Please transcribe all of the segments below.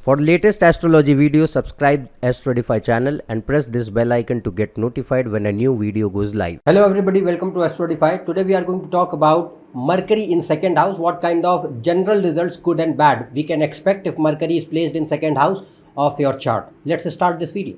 For latest astrology videos, subscribe AstroEdify channel and press this bell icon to get notified when a new video goes live. Hello everybody, welcome to AstroEdify. Today we are going to talk about Mercury in second house. What kind of general results, good and bad, we can expect if Mercury is placed in second house of your chart. Let's start this video.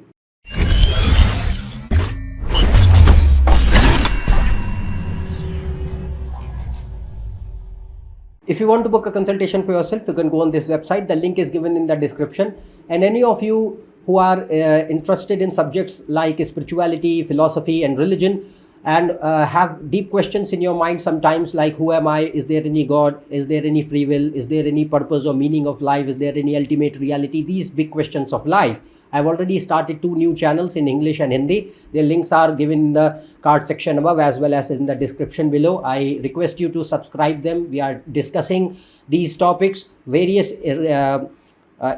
If you want to book a consultation for yourself, you can go on this website. The link is given in the description. And any of you who are interested in subjects like spirituality, philosophy and religion, and have deep questions in your mind sometimes like who am I, is there any God, is there any free will, is there any purpose or meaning of life, is there any ultimate reality, these big questions of life. I've already started 2 new channels in English and Hindi. Their links are given in the card section above as well as in the description below. I request you to subscribe them. We are discussing these topics, various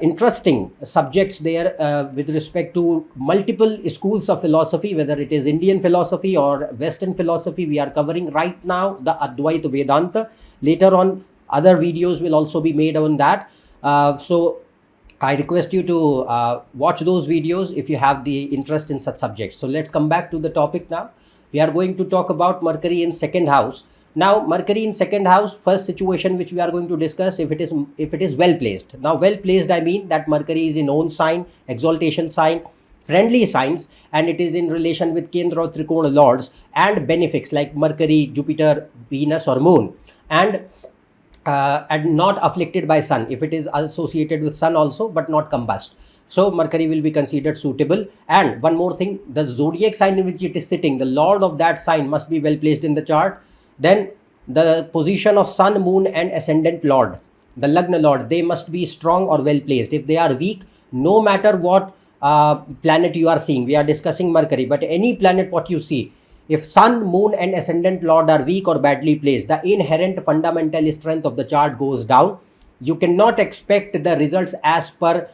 interesting subjects there with respect to multiple schools of philosophy, whether it is Indian philosophy or Western philosophy. We are covering right now the Advaita Vedanta. Later on, other videos will also be made on that. So I request you to watch those videos if you have the interest in such subjects. So let's come back to the topic now. We are going to talk about Mercury in second house. Now, Mercury in second house, first situation which we are going to discuss, if it is well placed. Now, well placed, I mean that Mercury is in own sign, exaltation sign, friendly signs, and it is in relation with Kendra or Trikona lords and benefics like Mercury, Jupiter, Venus or Moon, and not afflicted by sun. If it is associated with sun also but not combust, so Mercury will be considered suitable. And one more thing, the zodiac sign in which it is sitting, the lord of that sign must be well placed in the chart. Then the position of sun, moon and ascendant lord, the lagna lord, they must be strong or well placed. If they are weak, no matter what planet you are seeing, we are discussing Mercury, but any planet what you see, if sun, moon and ascendant lord are weak or badly placed, the inherent fundamental strength of the chart goes down. You cannot expect the results as per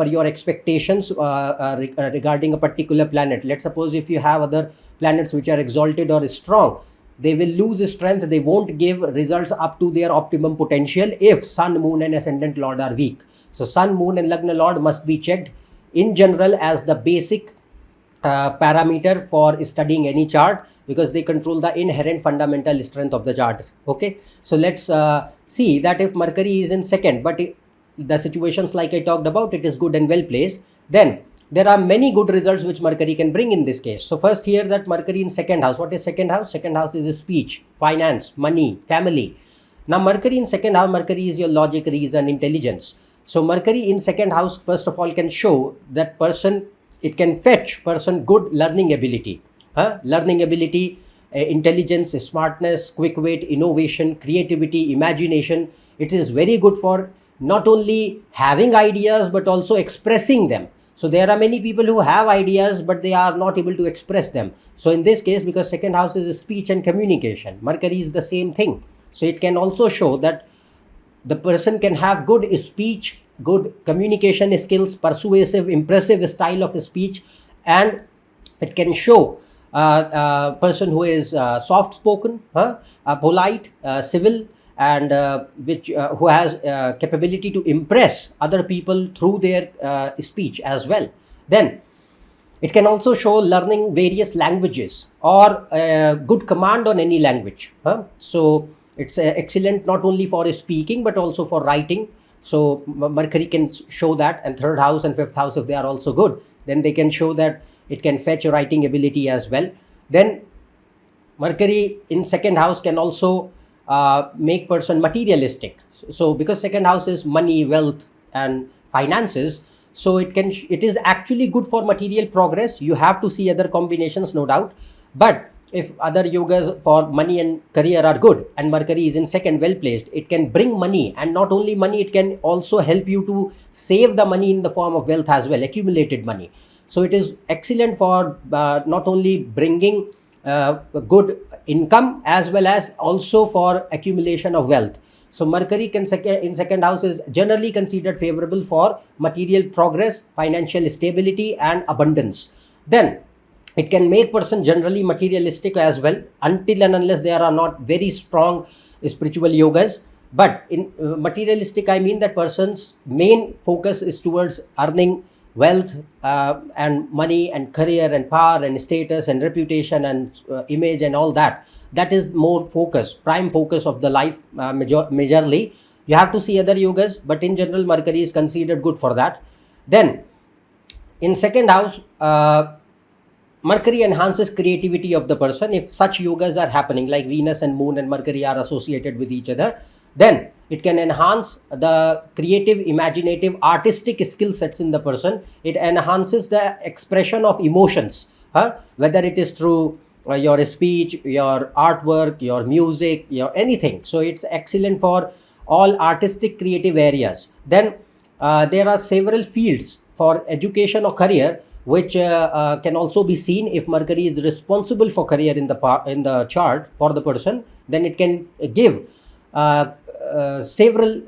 your expectations regarding a particular planet. Let's suppose if you have other planets which are exalted or strong, they will lose strength. They won't give results up to their optimum potential if sun, moon and ascendant lord are weak. So sun, moon and lagna lord must be checked in general as the basic parameter for studying any chart, because they control the inherent fundamental strength of the chart. Okay, so let's see that if Mercury is in second, but the situations like I talked about, it is good and well placed, then there are many good results which Mercury can bring in this case. So first here, that Mercury in second house. What is second house? Second house is speech, finance, money, family. Now Mercury in second house, Mercury is your logic, reason, intelligence. So Mercury in second house, first of all, can show that person, it can fetch person good learning ability, intelligence, smartness, quick wit, innovation, creativity, imagination. It is very good for not only having ideas but also expressing them. So there are many people who have ideas but they are not able to express them. So in this case, because second house is speech and communication, Mercury is the same thing. So it can also show that the person can have good speech, good communication skills, persuasive, impressive style of speech, and it can show a person who is soft spoken, polite, civil, and who has capability to impress other people through their speech as well. Then it can also show learning various languages or good command on any language. So it's excellent not only for speaking but also for writing. So Mercury can show that, and third house and fifth house, if they are also good, then they can show that it can fetch writing ability as well. Then Mercury in second house can also make person materialistic. So because second house is money, wealth and finances, so it is actually good for material progress. You have to see other combinations, no doubt, but if other yogas for money and career are good and Mercury is in second, well placed, it can bring money, and not only money, it can also help you to save the money in the form of wealth as well, accumulated money. So it is excellent for not only bringing good income as well as also for accumulation of wealth. So Mercury in second house is generally considered favorable for material progress, financial stability and abundance. Then it can make person generally materialistic as well, until and unless there are not very strong spiritual yogas. But in materialistic, I mean that person's main focus is towards earning wealth and money and career and power and status and reputation and image and all that. That is more focus, prime focus of the life, majorly. You have to see other yogas, but in general, Mercury is considered good for that. Then, in second house, Mercury enhances creativity of the person. If such yogas are happening, like Venus and Moon and Mercury are associated with each other, then it can enhance the creative, imaginative, artistic skill sets in the person. It enhances the expression of emotions, whether it is through your speech, your artwork, your music, your anything. So it's excellent for all artistic creative areas. Then there are several fields for education or career which can also be seen. If Mercury is responsible for career in the chart for the person, then it can give several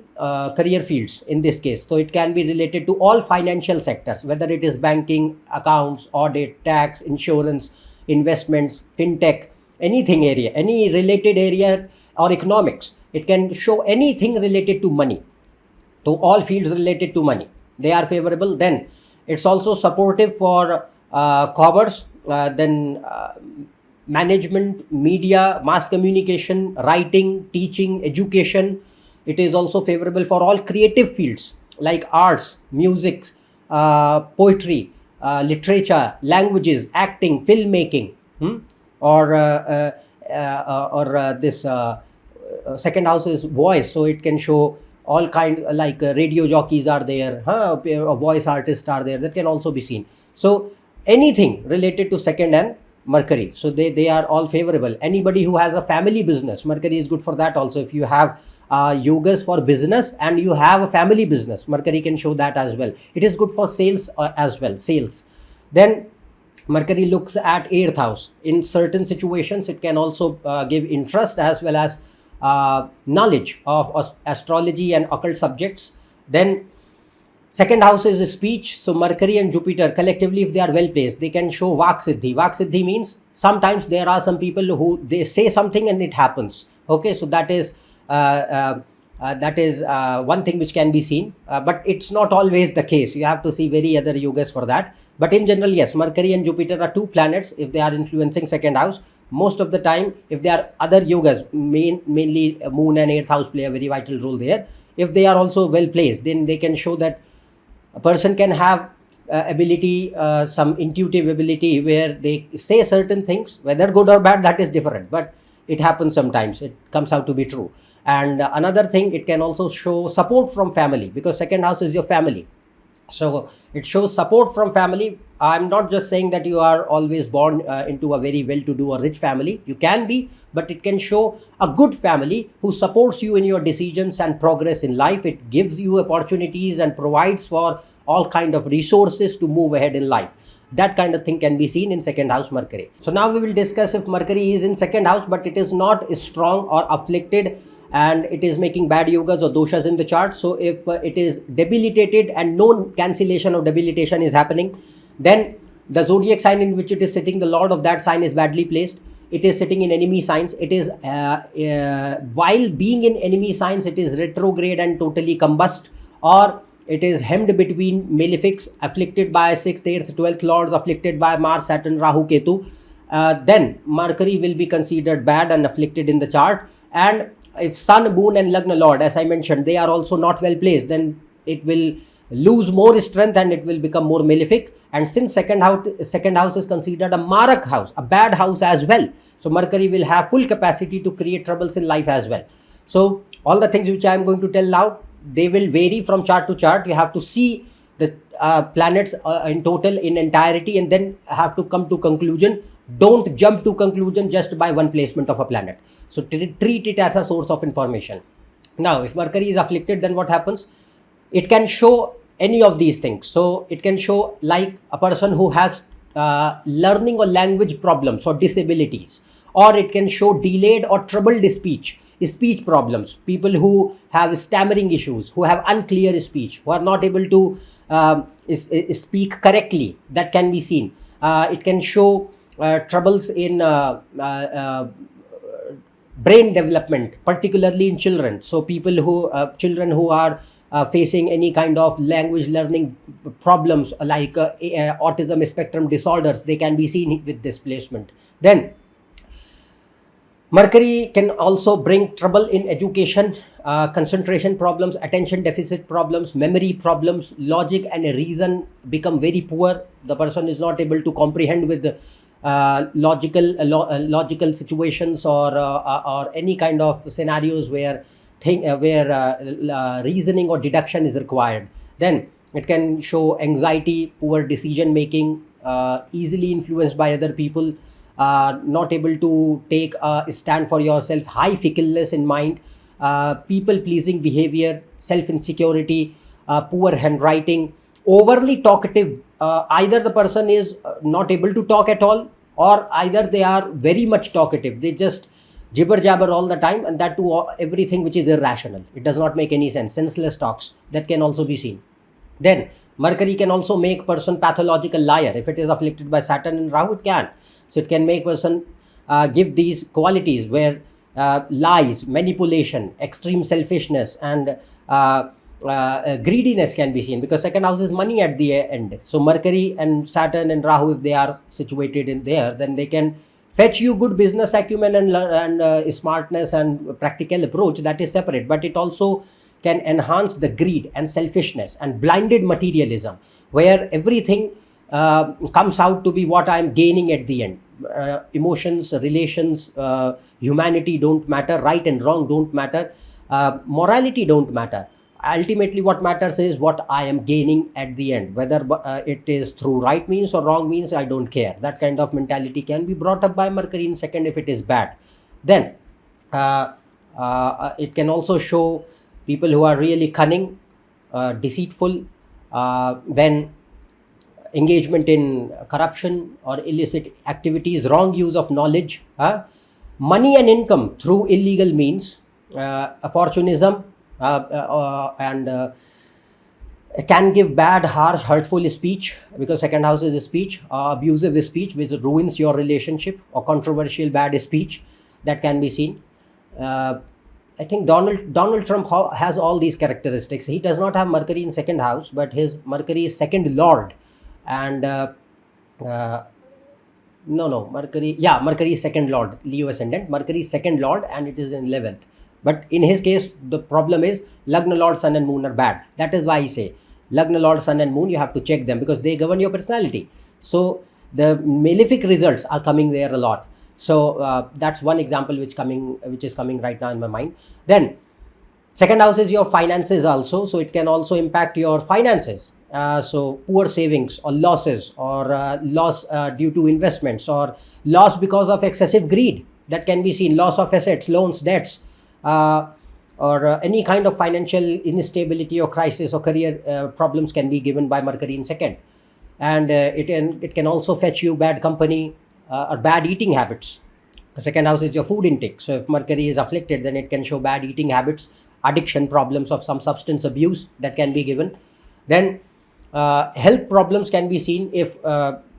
career fields in this case. So it can be related to all financial sectors, whether it is banking, accounts, audit, tax, insurance, investments, fintech, anything area, any related area, or economics. It can show anything related to money. To all fields related to money, they are favorable. Then it's also supportive for commerce, then management, media, mass communication, writing, teaching, education. It is also favorable for all creative fields like arts, music, poetry, literature, languages, acting, filmmaking, or this second house is voice, so it can show all kind, like radio jockeys are there, voice artists are there, that can also be seen. So anything related to second and Mercury, so they are all favorable. Anybody who has a family business, Mercury is good for that also. If you have yogas for business and you have a family business, Mercury can show that as well. It is good for sales as well, sales. Then Mercury looks at 8th house. In certain situations, it can also give interest as well as knowledge of astrology and occult subjects. Then second house is speech. So Mercury and Jupiter collectively, if they are well placed, they can show Vak Siddhi. Vak Siddhi means sometimes there are some people who they say something and it happens. Okay, so that is one thing which can be seen, but it's not always the case. You have to see very other yogas for that. But in general, yes, Mercury and Jupiter are two planets. If they are influencing second house, most of the time, if there are other yogas, mainly Moon and 8th house play a very vital role there. If they are also well placed, then they can show that a person can have ability, some intuitive ability, where they say certain things, whether good or bad, that is different, but it happens sometimes. It comes out to be true. And another thing, it can also show support from family, because second house is your family. So it shows support from family. I'm not just saying that you are always born into a very well-to-do or rich family. You can be, but it can show a good family who supports you in your decisions and progress in life. It gives you opportunities and provides for all kind of resources to move ahead in life. That kind of thing can be seen in second house Mercury. So now we will discuss if Mercury is in second house, but it is not strong or afflicted, and it is making bad yogas or doshas in the chart. So if it is debilitated and no cancellation of debilitation is happening, then the zodiac sign in which it is sitting, the lord of that sign is badly placed. It is sitting in enemy signs. It is while being in enemy signs, it is retrograde and totally combust, or it is hemmed between malefics, afflicted by 6th, 8th, 12th lords, afflicted by Mars, Saturn, Rahu, Ketu. Then Mercury will be considered bad and afflicted in the chart. And if Sun, Moon and Lagna Lord, as I mentioned, they are also not well placed, then it will lose more strength and it will become more malefic. And since second house is considered a Marak house, a bad house as well, so Mercury will have full capacity to create troubles in life as well. So all the things which I am going to tell now, they will vary from chart to chart. You have to see the planets in total, in entirety, and then have to come to conclusion. Don't jump to conclusion just by one placement of a planet. So treat it as a source of information. Now, if Mercury is afflicted, then what happens? It can show any of these things. So it can show like a person who has learning or language problems or disabilities, or it can show delayed or troubled speech problems, people who have stammering issues, who have unclear speech, who are not able to speak correctly. That can be seen. It can show troubles in brain development, particularly in children. So children who are facing any kind of language learning problems like autism spectrum disorders, they can be seen with this placement. Then Mercury can also bring trouble in education, concentration problems, attention deficit problems, memory problems, logic and reason become very poor. The person is not able to comprehend with logical situations or any kind of scenarios where reasoning or deduction is required. Then it can show anxiety, poor decision making, easily influenced by other people, not able to take a stand for yourself, high fickleness in mind, people pleasing behavior, self insecurity, poor handwriting, overly talkative. Either the person is not able to talk at all, or either they are very much talkative. They just jibber jabber all the time, and that too everything which is irrational. It does not make any sense. Senseless talks, that can also be seen. Then Mercury can also make person pathological liar. If it is afflicted by Saturn and Rahu, it can. So it can make person give these qualities where lies, manipulation, extreme selfishness, and greediness can be seen, because second house is money at the end. So Mercury and Saturn and Rahu, if they are situated in there, then they can fetch you good business acumen and smartness and practical approach. That is separate, but it also can enhance the greed and selfishness and blinded materialism, where everything comes out to be what I am gaining at the end. Emotions, relations, humanity don't matter, right and wrong don't matter, morality don't matter. Ultimately what matters is what I am gaining at the end, whether it is through right means or wrong means, I don't care. That kind of mentality can be brought up by Mercury in second if it is bad. Then it can also show people who are really cunning, deceitful, when engagement in corruption or illicit activities, wrong use of knowledge, money and income through illegal means, opportunism, and can give bad, harsh, hurtful speech, because second house is speech, abusive speech which ruins your relationship, or controversial bad speech, that can be seen. I think Donald Trump has all these characteristics. He does not have Mercury in second house, but his Mercury is second lord, and Mercury is second lord, Leo ascendant. Mercury is second lord and it is in 11th. But in his case, the problem is Lagna Lord, Sun and Moon are bad. That is why I say Lagna Lord, Sun and Moon, you have to check them, because they govern your personality. So the malefic results are coming there a lot. So that's one example which is coming right now in my mind. Then second house is your finances also. So it can also impact your finances. So poor savings or losses, or loss due to investments, or loss because of excessive greed, that can be seen. Loss of assets, loans, debts, or any kind of financial instability or crisis or career problems can be given by Mercury in second. And it can also fetch you bad company or bad eating habits. The second house is your food intake. So if Mercury is afflicted, then it can show bad eating habits, addiction problems of some substance abuse, that can be given. Then health problems can be seen. If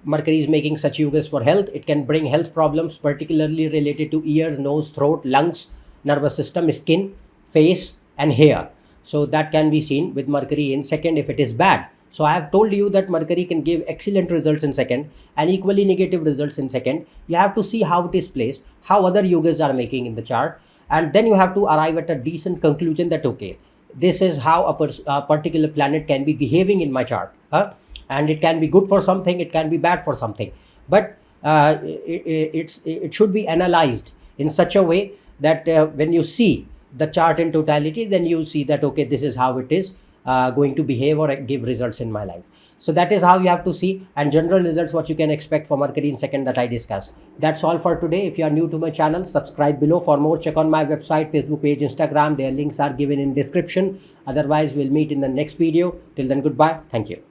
Mercury is making such yugas for health, it can bring health problems, particularly related to ears, nose, throat, lungs, nervous system, skin, face and hair. So that can be seen with Mercury in second if it is bad. So I have told you that Mercury can give excellent results in second and equally negative results in second. You have to see how it is placed, how other yugas are making in the chart, and then you have to arrive at a decent conclusion that okay, this is how a particular planet can be behaving in my chart, and it can be good for something, it can be bad for something, but it should be analyzed in such a way that when you see the chart in totality, then you see that okay, this is how it is going to behave or give results in my life. So that is how you have to see, and general results what you can expect for Mercury in second that I discussed. That's all for today. If you are new to my channel, subscribe below. For more, check on my website, Facebook page, Instagram. Their links are given in description. Otherwise, we'll meet in the next video. Till then, goodbye. Thank you.